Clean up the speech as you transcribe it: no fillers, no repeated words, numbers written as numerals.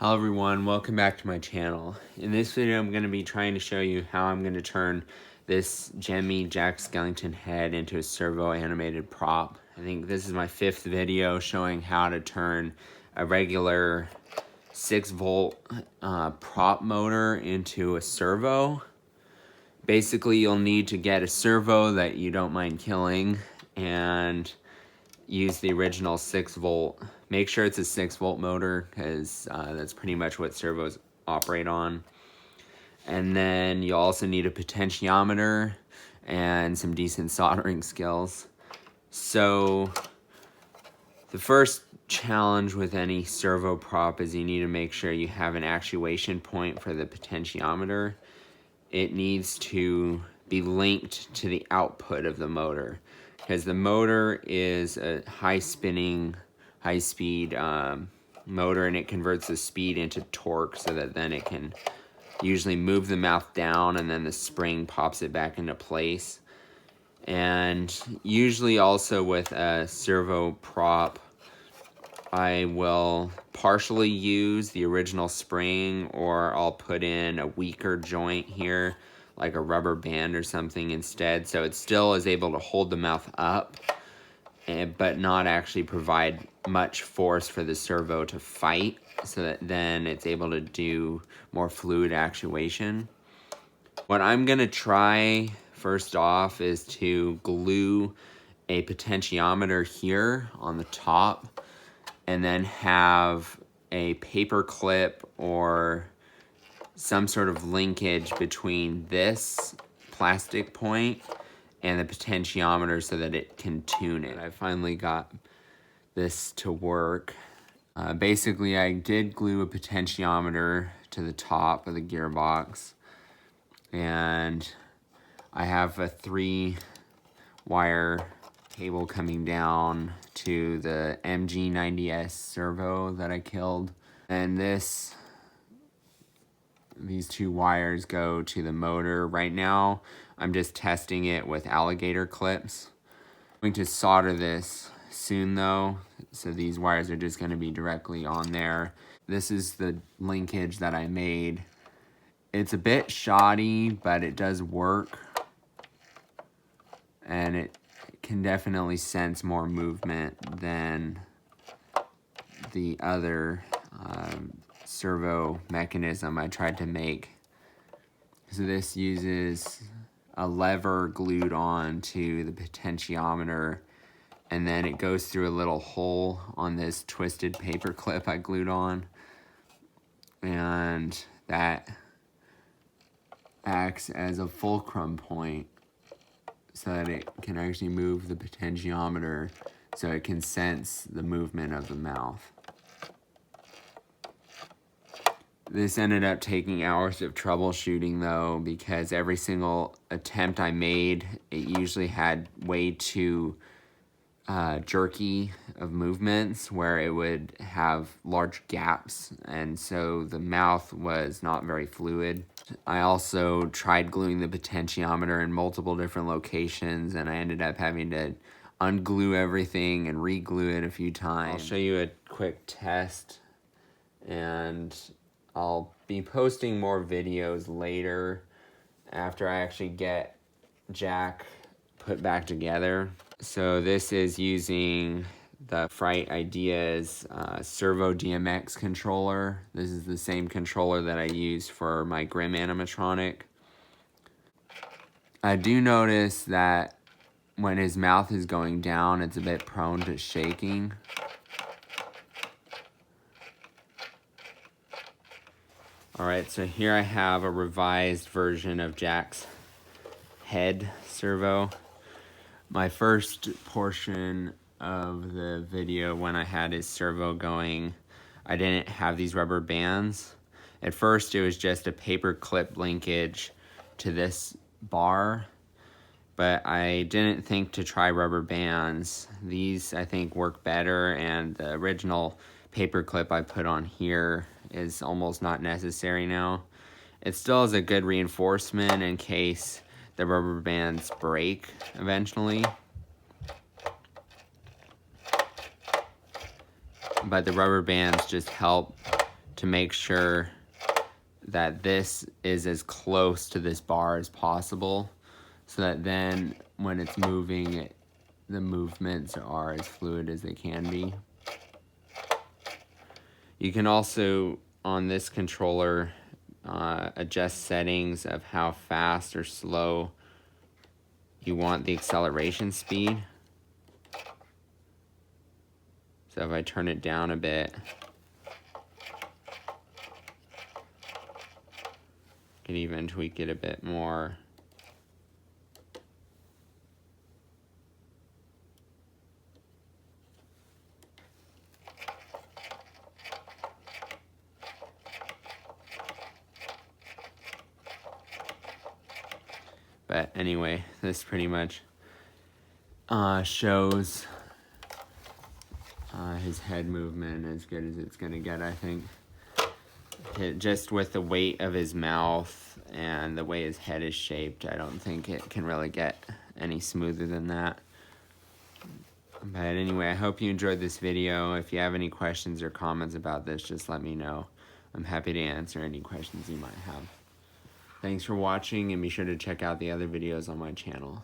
Hello everyone, welcome back to my channel. In this video I'm going to be trying to show you how I'm going to turn this Gemmy Jack Skellington head into a servo animated prop. I think this is my 5th video showing how to turn a regular 6-volt prop motor into a servo. Basically you'll need to get a servo that you don't mind killing and use the original 6-volt. Make sure it's a 6-volt motor because that's pretty much what servos operate on. And then you also need a potentiometer and some decent soldering skills. So the first challenge with any servo prop is you need to make sure you have an actuation point for the potentiometer. It needs to be linked to the output of the motor, because the motor is a high-speed motor, and it converts the speed into torque so that then it can usually move the mouth down and then the spring pops it back into place. And usually also with a servo prop, I will partially use the original spring, or I'll put in a weaker joint here, like a rubber band or something instead, so it still is able to hold the mouth up, but not actually provide much force for the servo to fight, so that then it's able to do more fluid actuation. What I'm going to try first off is to glue a potentiometer here on the top, and then have a paper clip or some sort of linkage between this plastic point and the potentiometer so that it can tune it. I finally got this to work. Basically, I did glue a potentiometer to the top of the gearbox, and I have a 3-wire cable coming down to the MG90S servo that I killed, and these 2 wires go to the motor. Right now I'm just testing it with alligator clips. I'm going to solder this soon though, so these wires are just going to be directly on there. This is the linkage that I made. It's a bit shoddy, but it does work, and it can definitely sense more movement than the other servo mechanism I tried to make. So this uses a lever glued on to the potentiometer, and then it goes through a little hole on this twisted paper clip I glued on, and that acts as a fulcrum point so that it can actually move the potentiometer so it can sense the movement of the mouth. This ended up taking hours of troubleshooting though, because every single attempt I made, it usually had way too jerky of movements where it would have large gaps, and so the mouth was not very fluid. I also tried gluing the potentiometer in multiple different locations, and I ended up having to unglue everything and re-glue it a few times. I'll show you a quick test, and I'll be posting more videos later after I actually get Jack put back together. So this is using the Fright Ideas Servo DMX controller. This is the same controller that I use for my Grim animatronic. I do notice that when his mouth is going down, it's a bit prone to shaking. Alright, so here I have a revised version of Jack's head servo. My first portion of the video, when I had his servo going, I didn't have these rubber bands. At first it was just a paper clip linkage to this bar, but I didn't think to try rubber bands. These I think work better, and the original paper clip I put on here is almost not necessary now. It still is a good reinforcement in case the rubber bands break eventually, but the rubber bands just help to make sure that this is as close to this bar as possible, so that then when it's moving, the movements are as fluid as they can be. You can also, on this controller, adjust settings of how fast or slow you want the acceleration speed. So if I turn it down a bit, I can even tweak it a bit more. But anyway, this pretty much shows his head movement as good as it's gonna get, I think. Just with the weight of his mouth and the way his head is shaped, I don't think it can really get any smoother than that. But anyway, I hope you enjoyed this video. If you have any questions or comments about this, just let me know. I'm happy to answer any questions you might have. Thanks for watching, and be sure to check out the other videos on my channel.